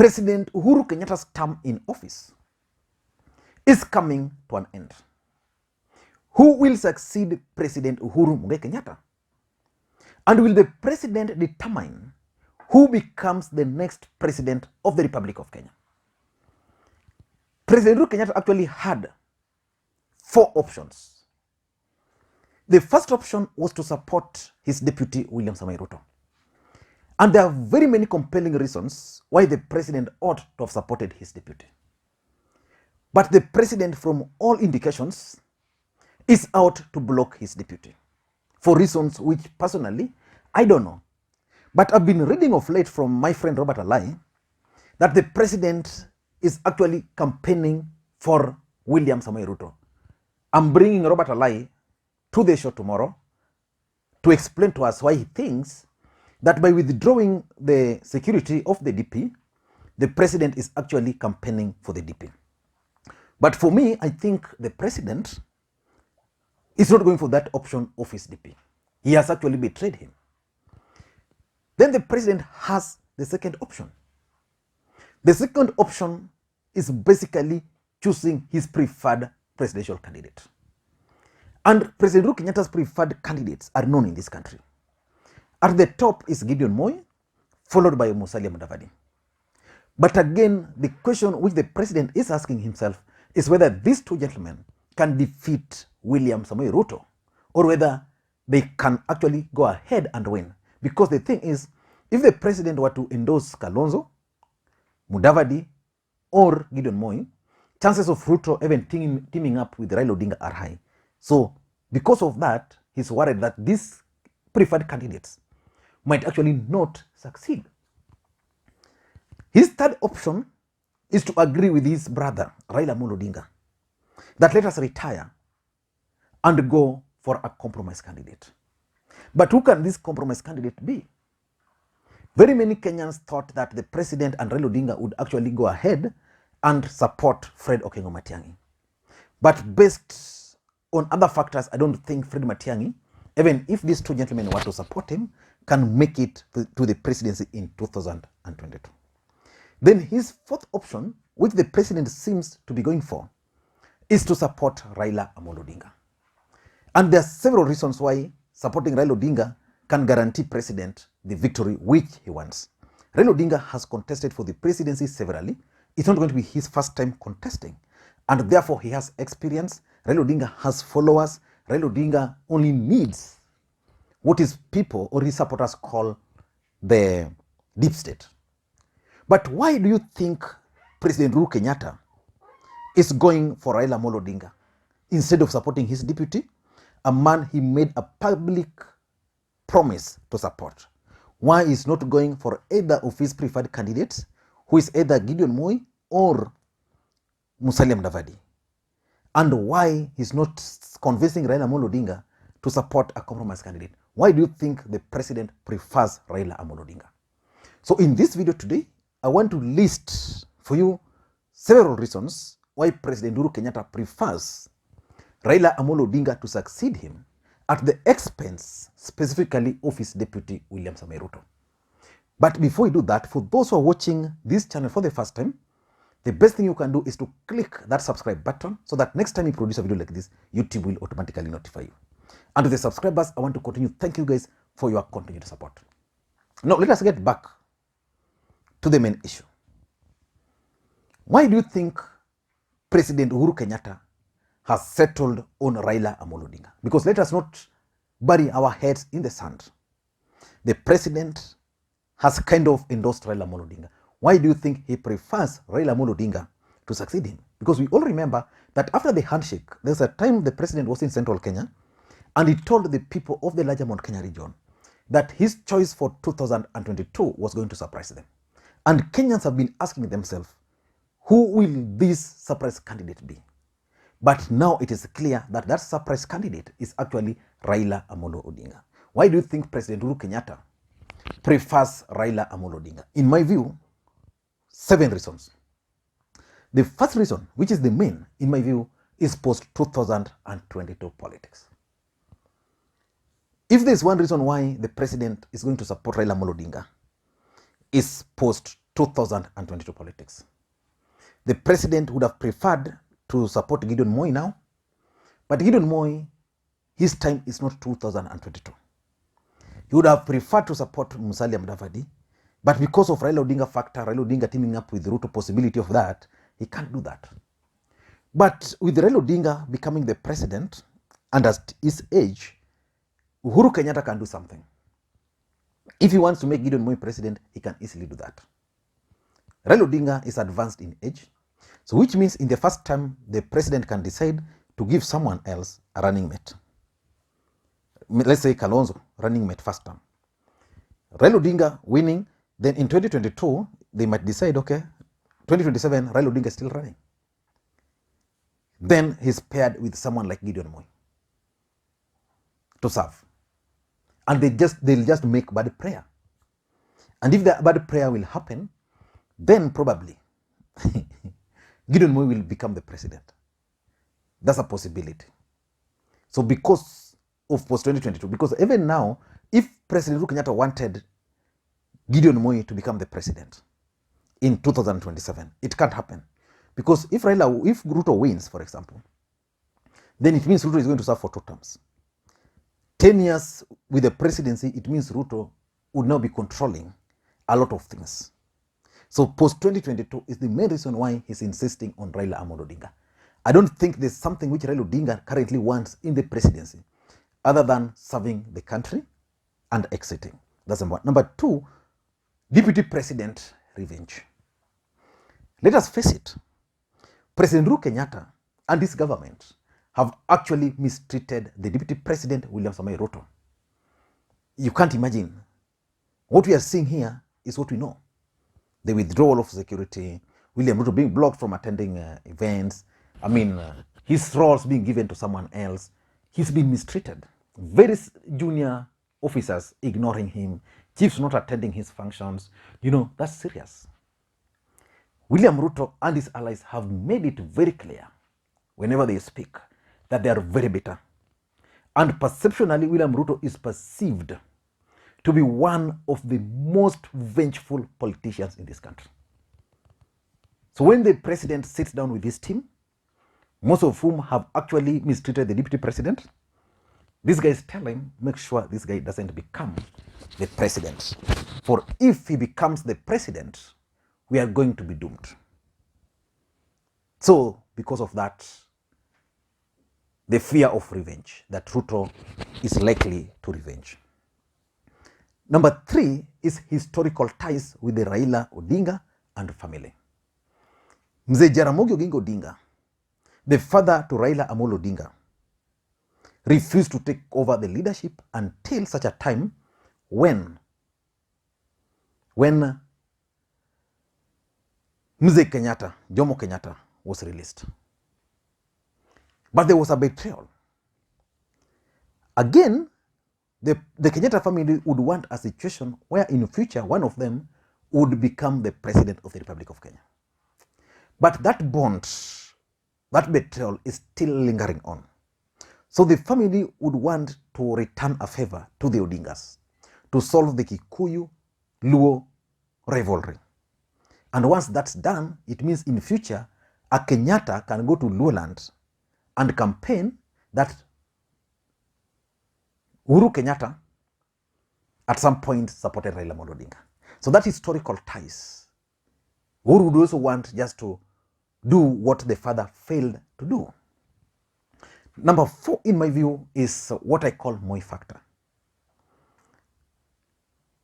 President Uhuru Kenyatta's term in office is coming to an end. Who will succeed President Uhuru Kenyatta? And will the president determine who becomes the next president of the Republic of Kenya? President Uhuru Kenyatta actually had 4 options. The first option was to support his deputy, William Samoei Ruto. And there are very many compelling reasons why the president ought to have supported his deputy. But the president, from all indications, is out to block his deputy for reasons which personally I don't know. But I've been reading of late from my friend Robert Alai that the president is actually campaigning for William Samoei Ruto. I'm bringing Robert Alai to the show tomorrow to explain to us why he thinks that by withdrawing the security of the DP, the president is actually campaigning for the DP. But for me, I think the president is not going for that option of his DP. He has actually betrayed him. Then the president has the second option. The second option is basically choosing his preferred presidential candidate. And President Uhuru Kenyatta's preferred candidates are known in this country. At the top is Gideon Moi, followed by Musalia Mudavadi. But again, the question which the president is asking himself is whether these 2 gentlemen can defeat William Samoei Ruto, or whether they can actually go ahead and win. Because the thing is, if the president were to endorse Kalonzo, Mudavadi, or Gideon Moi, chances of Ruto even teaming up with Raila Odinga are high. So because of that, he's worried that these preferred candidates might actually not succeed. His third option is to agree with his brother, Raila Odinga, that let us retire and go for a compromise candidate. But who can this compromise candidate be? Very many Kenyans thought that the president and Raila Odinga would actually go ahead and support Fred Okengo Matiang'i. But based on other factors, I don't think Fred Matiang'i, even if these 2 gentlemen want to support him, can make it to the presidency in 2022. Then his fourth option, which the president seems to be going for, is to support Raila Odinga. And there are several reasons why supporting Raila Odinga can guarantee president the victory which he wants. Raila Odinga has contested for the presidency severally. It's not going to be his first time contesting. And therefore, he has experience. Raila Odinga has followers. Raila Odinga only needs what his people or his supporters call the deep state. But why do you think President Uhuru Kenyatta is going for Raila Odinga instead of supporting his deputy, a man he made a public promise to support? Why is not going for either of his preferred candidates, who is either Gideon Moi or Musalia Mudavadi? And why he's not convincing Raila Odinga to support a compromise candidate? Why do you think the president prefers Raila Odinga? So in this video today, I want to list for you several reasons why President Uhuru Kenyatta prefers Raila Odinga to succeed him at the expense specifically of his deputy William Samoei Ruto. But before you do that, for those who are watching this channel for the first time, the best thing you can do is to click that subscribe button so that next time you produce a video like this, YouTube will automatically notify you. And to the subscribers, I want to continue. Thank you guys for your continued support. Now, let us get back to the main issue. Why do you think President Uhuru Kenyatta has settled on Raila Odinga? Because let us not bury our heads in the sand. The president has kind of endorsed Raila Odinga. Why do you think he prefers Raila Odinga to succeed him? Because we all remember that after the handshake, there's a time the president was in central Kenya and he told the people of the larger Mount Kenya region that his choice for 2022 was going to surprise them. And Kenyans have been asking themselves, who will this surprise candidate be? But now it is clear that that surprise candidate is actually Raila Odinga. Why do you think President Uhuru Kenyatta prefers Raila Odinga? In my view, 7 reasons. The first reason, which is the main, in my view, is post-2022 politics. If there's one reason why the president is going to support Raila Odinga, is post 2022 politics. The president would have preferred to support Gideon Moi now, but Gideon Moi, his time is not 2022. He would have preferred to support Musalia Mudavadi, but because of Raila Odinga factor, Raila Odinga teaming up with Ruto, possibility of that, he can't do that. But with Raila Odinga becoming the president, and at his age, Uhuru Kenyatta can do something. If he wants to make Gideon Moi president, he can easily do that. Raila Odinga is advanced in age, so which means in the first term, the president can decide to give someone else a running mate. Let's say Kalonzo, running mate first term. Raila Odinga winning, then in 2022, they might decide, okay, 2027, Raila Odinga is still running. Then he's paired with someone like Gideon Moi to serve. And they'll just make bad prayer. And if the bad prayer will happen, then probably Gideon Moi will become the president. That's a possibility. So because of post-2022, because even now, if President Uhuru Kenyatta wanted Gideon Moi to become the president in 2027, it can't happen. Because if Ruto wins, for example, then it means Ruto is going to serve for 2 terms. 10 years with the presidency, it means Ruto would now be controlling a lot of things. So post-2022 is the main reason why he's insisting on Raila Amolo Odinga. I don't think there's something which Raila Odinga currently wants in the presidency other than serving the country and exiting. That's number one. Number 2, deputy president revenge. Let us face it. President Uhuru Kenyatta and his government have actually mistreated the deputy president, William Samoei Ruto. You can't imagine. What we are seeing here is what we know. The withdrawal of security, William Ruto being blocked from attending events, his roles being given to someone else. He's been mistreated. Very junior officers ignoring him, chiefs not attending his functions. That's serious. William Ruto and his allies have made it very clear whenever they speak that they are very bitter. And perceptionally, William Ruto is perceived to be one of the most vengeful politicians in this country. So when the president sits down with his team, most of whom have actually mistreated the deputy president, these guys tell him, make sure this guy doesn't become the president. For if he becomes the president, we are going to be doomed. So because of that, the fear of revenge, that Ruto is likely to revenge. Number 3 is historical ties with the Raila Odinga and family. Mzee Jaramogi Oginga Odinga, the father to Raila Amolo Odinga, refused to take over the leadership until such a time when Mzee Kenyatta, Jomo Kenyatta, was released. But there was a betrayal. Again, the Kenyatta family would want a situation where in the future one of them would become the president of the Republic of Kenya. But that bond, that betrayal is still lingering on. So the family would want to return a favor to the Odingas to solve the Kikuyu-Luo rivalry. And once that's done, it means in future, a Kenyatta can go to Luoland and campaign that Uhuru Kenyatta at some point supported Raila Odinga. So that historical ties. Uhuru would also want just to do what the father failed to do. Number 4, in my view, is what I call Moi factor.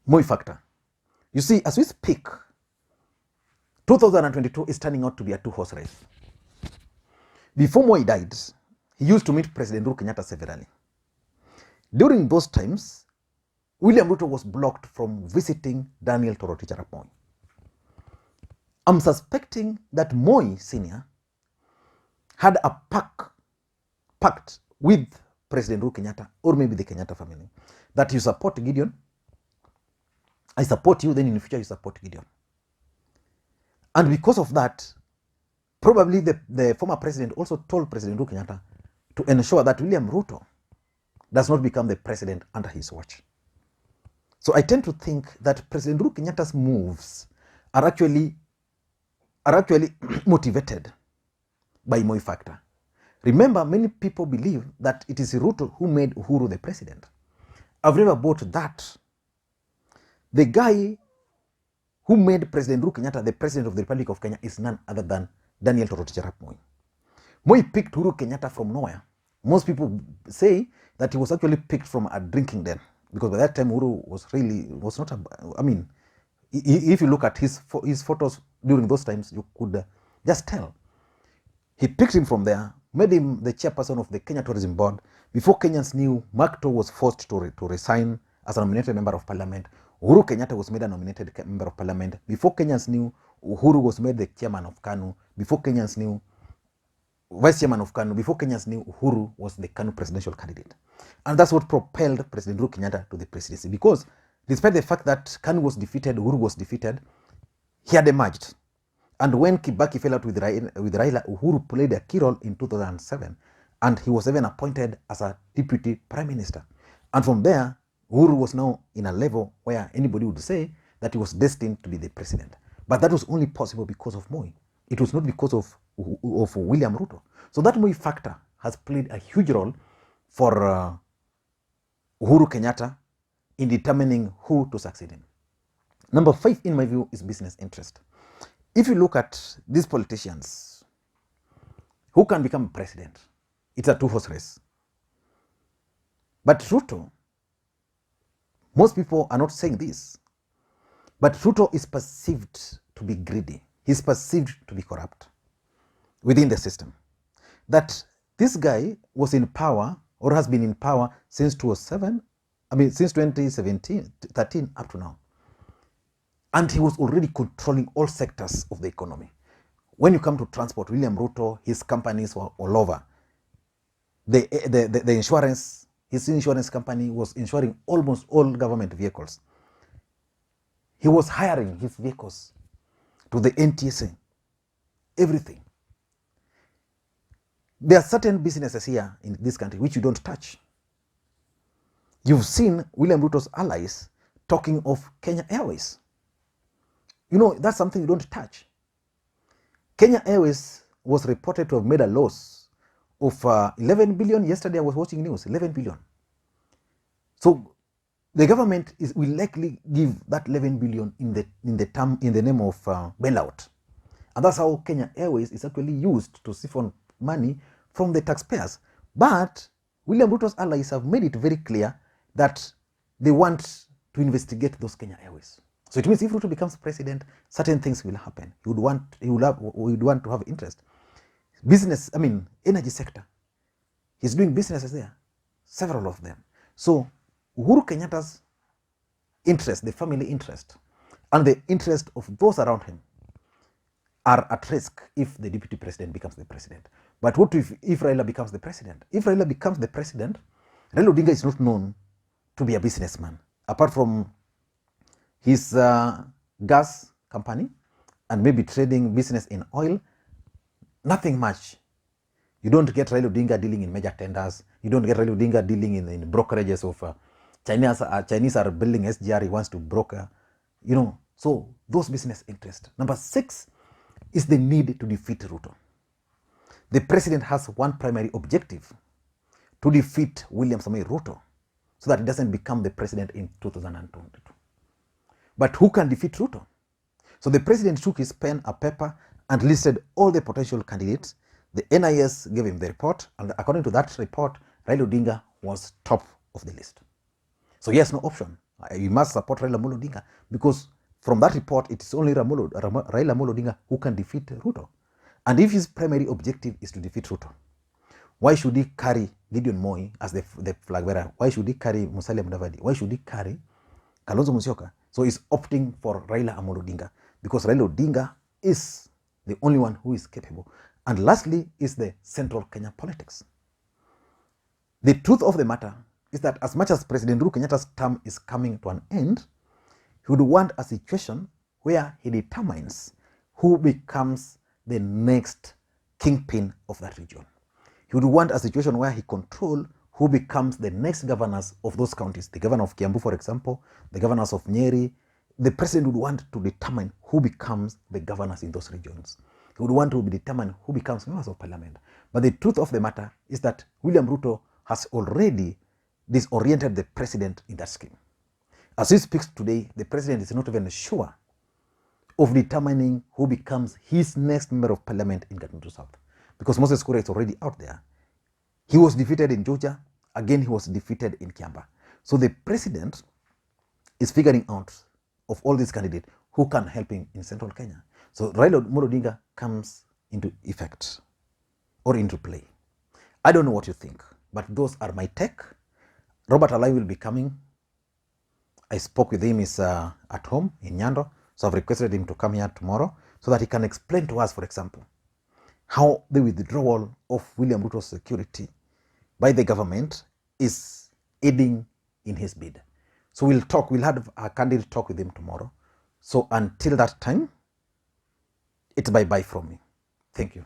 Moi factor. You see, as we speak, 2022 is turning out to be a 2-horse race. Before Moi died, he used to meet President Uhuru Kenyatta severally. During those times, William Ruto was blocked from visiting Daniel Toroitich arap Moi. I'm suspecting that Moi Sr. had a pact with President Uhuru Kenyatta, or maybe the Kenyatta family, that you support Gideon, I support you, then in the future you support Gideon. And because of that, probably the former president also told President Uhuru Kenyatta to ensure that William Ruto does not become the president under his watch. So I tend to think that President Uhuru Kenyatta's moves are actually motivated by Moi factor. Remember, many people believe that it is Ruto who made Uhuru the president. I've never bought that. The guy who made President Uhuru Kenyatta the president of the Republic of Kenya is none other than Daniel Toroitich arap Moi. Moi picked Uhuru Kenyatta from nowhere. Most people say that he was actually picked from a drinking den, because by that time Uhuru was not I mean, if you look at his photos during those times, you could just tell. He picked him from there, made him the chairperson of the Kenya Tourism Board. Before Kenyans knew, Makto was forced to resign as a nominated member of parliament. Uhuru Kenyatta was made a nominated member of parliament. Before Kenyans knew, Uhuru was made the chairman of KANU. Before Kenyans knew, vice chairman of KANU. Before Kenyans knew, Uhuru was the KANU presidential candidate. And that's what propelled President Uhuru Kenyatta to the presidency. Because despite the fact that KANU was defeated, Uhuru was defeated, he had emerged. And when Kibaki fell out with Raila, Uhuru played a key role in 2007. And he was even appointed as a deputy prime minister. And from there, Uhuru was now in a level where anybody would say that he was destined to be the president. But that was only possible because of Moi. It was not because of William Ruto. So that Moi factor has played a huge role for Uhuru Kenyatta in determining who to succeed him. Number 5, in my view, is business interest. If you look at these politicians who can become president, it's a two-horse race. But Ruto, most people are not saying this, but Ruto is perceived to be greedy. He's perceived to be corrupt within the system. That this guy was in power, or has been in power since 2013 up to now. And he was already controlling all sectors of the economy. When you come to transport, William Ruto, his companies were all over. The insurance, his insurance company was insuring almost all government vehicles. He was hiring his vehicles to the NTSA, everything. There are certain businesses here in this country which you don't touch. You've seen William Ruto's allies talking of Kenya Airways. You know, that's something you don't touch. Kenya Airways was reported to have made a loss of 11 billion. Yesterday I was watching news, 11 billion. So the government will likely give that 11 billion in the name of bailout. And that's how Kenya Airways is actually used to siphon money from the taxpayers. But William Ruto's allies have made it very clear that they want to investigate those Kenya Airways. So it means if Ruto becomes president, certain things will happen. He would want to have interest. Business, energy sector. He's doing businesses there, several of them. So Uhuru Kenyatta's interest, the family interest, and the interest of those around him are at risk if the deputy president becomes the president. But what if Raila becomes the president? If Raila becomes the president, Raila Odinga is not known to be a businessman, apart from his gas company and maybe trading business in oil. Nothing much. You don't get Raila Odinga dealing in major tenders. You don't get Raila Odinga dealing in brokerages of Chinese are building SGR. He wants to broker, So those business interests. Number 6 is the need to defeat Ruto. The president has one primary objective: to defeat William Samoei Ruto, so that he doesn't become the president in 2022. But who can defeat Ruto? So the president took his pen and paper and listed all the potential candidates. The NIS gave him the report, and according to that report, Raila Odinga was top of the list. So he has no option. You must support Raila Odinga, because from that report, it is only Raila Odinga who can defeat Ruto. And if his primary objective is to defeat Ruto, why should he carry Gideon Moi as the flag bearer? Why should he carry Musalia Mudavadi? Why should he carry Kalonzo Musyoka? So he's opting for Raila Odinga, because Raila Odinga is the only one who is capable. And lastly is the central Kenyan politics. The truth of the matter is that as much as President Uhuru Kenyatta's term is coming to an end, he would want a situation where he determines who becomes the next kingpin of that region. He would want a situation where he controls who becomes the next governors of those counties. The governor of Kiambu, for example, the governors of Nyeri, the president would want to determine who becomes the governors in those regions. He would want to determine who becomes members of parliament. But the truth of the matter is that William Ruto has already disoriented the president in that scheme. As he speaks today, the president is not even sure of determining who becomes his next member of parliament in Gatundu South. Because Moses Kuria is already out there. He was defeated in Georgia. Again, he was defeated in Kiamba. So the president is figuring out of all these candidates who can help him in central Kenya. So Raila Odinga comes into effect or into play. I don't know what you think, but those are my take. Robert Alai will be coming. I spoke with him, he's at home in Nyando, so I've requested him to come here tomorrow so that he can explain to us, for example, how the withdrawal of William Ruto's security by the government is aiding in his bid. So we'll have a candid talk with him tomorrow. So until that time, it's bye-bye from me. Thank you.